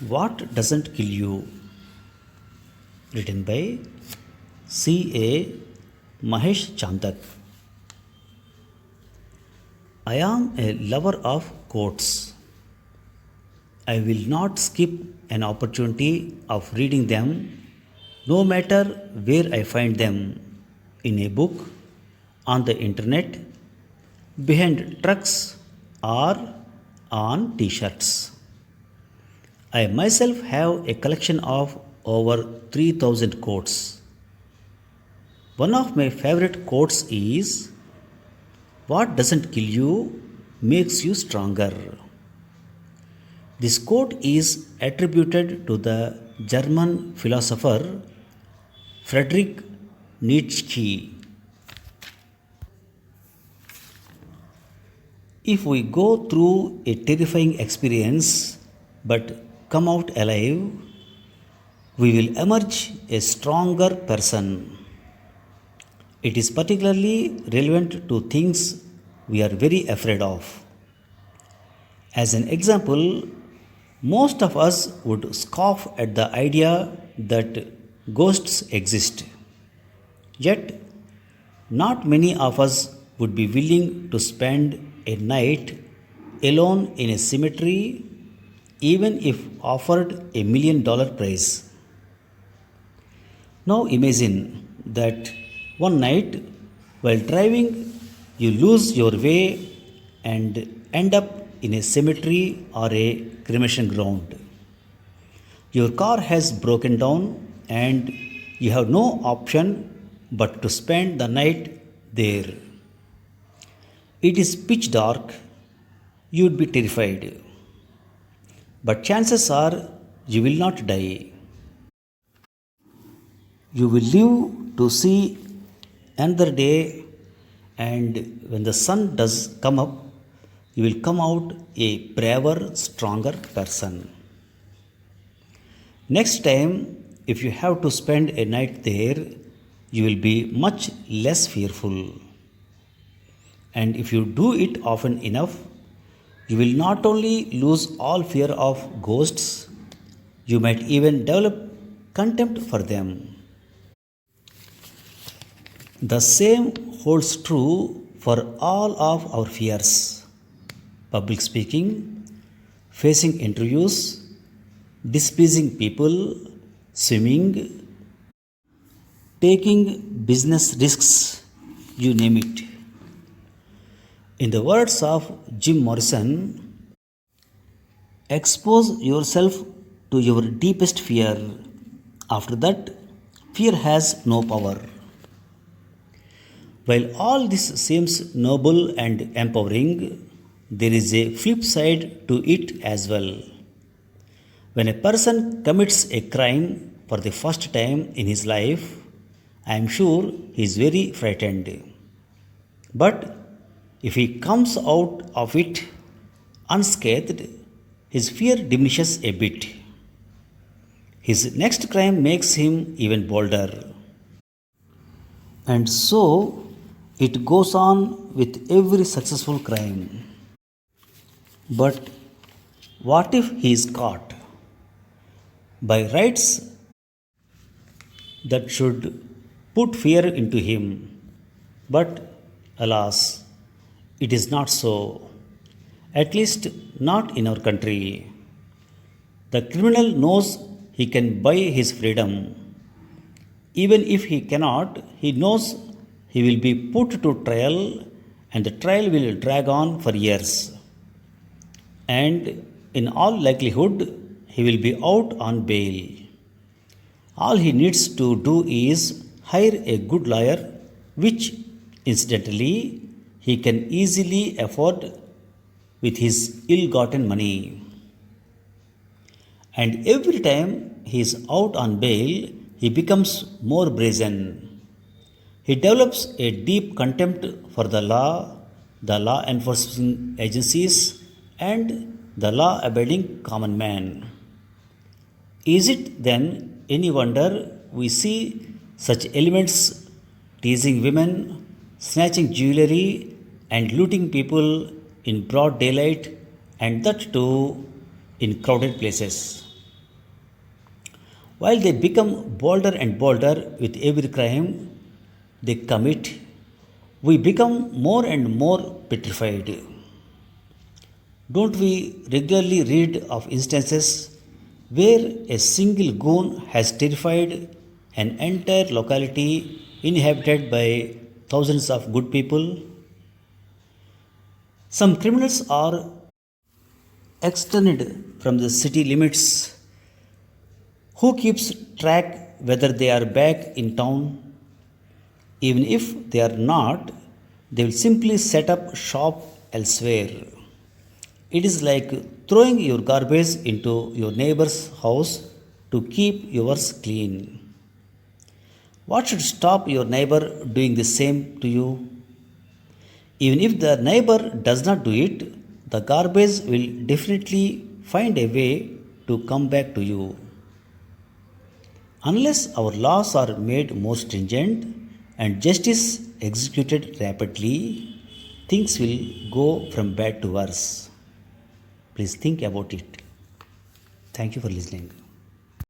What Doesn't Kill You, written by C.A. Mahesh Chandak. I am a lover of quotes. I will not skip an opportunity of reading them, no matter where I find them, in a book, on the internet, behind trucks, or on t shirts. I myself have a collection of over 3000 quotes. One of my favorite quotes is: What doesn't kill you makes you stronger. This quote is attributed to the German philosopher Friedrich Nietzsche. If we go through a terrifying experience but come out alive, we will emerge a stronger person. It is particularly relevant to things we are very afraid of. As an example, most of us would scoff at the idea that ghosts exist. Yet, not many of us would be willing to spend a night alone in a cemetery even if offered $1 million prize. Now imagine that one night while driving you lose your way and end up in a cemetery or a cremation ground. Your car has broken down and you have no option but to spend the night there. It is pitch dark, you'd be terrified. But chances are you will not die. You will live to see another day, and when the sun does come up, you will come out a braver, stronger person. Next time, if you have to spend a night there, you will be much less fearful. And if you do it often enough, you will not only lose all fear of ghosts, you might even develop contempt for them. The same holds true for all of our fears: public speaking, facing interviews, displeasing people, swimming, taking business risks, you name it. In the words of Jim Morrison, expose yourself to your deepest fear. After that, fear has no power. While all this seems noble and empowering, there is a flip side to it as well. When a person commits a crime for the first time in his life, I am sure he is very frightened. But if he comes out of it unscathed, his fear diminishes a bit. His next crime makes him even bolder. And so it goes on with every successful crime. But what if he is caught? By rights, that should put fear into him. But alas, it is not so, at least not in our country. The criminal knows he can buy his freedom. Even if he cannot, he knows he will be put to trial and the trial will drag on for years. And in all likelihood, he will be out on bail. All he needs to do is hire a good lawyer, which, incidentally, he can easily afford with his ill gotten money. And every time he is out on bail, he becomes more brazen. He develops a deep contempt for the law enforcing agencies, and the law abiding common man. Is it then any wonder we see such elements teasing women, snatching jewelry, and looting people in broad daylight, and that too in crowded places? While they become bolder and bolder with every crime they commit, we become more and more petrified. Don't we regularly read of instances where a single goon has terrified an entire locality inhabited by thousands of good people? Some criminals are extended from the city limits. Who keeps track whether they are back in town? Even if they are not, they will simply set up shop elsewhere. It is like throwing your garbage into your neighbor's house to keep yours clean. What should stop your neighbor doing the same to you? Even if the neighbor does not do it, the garbage will definitely find a way to come back to you. Unless our laws are made more stringent and justice executed rapidly, things will go from bad to worse. Please think about it. Thank you for listening.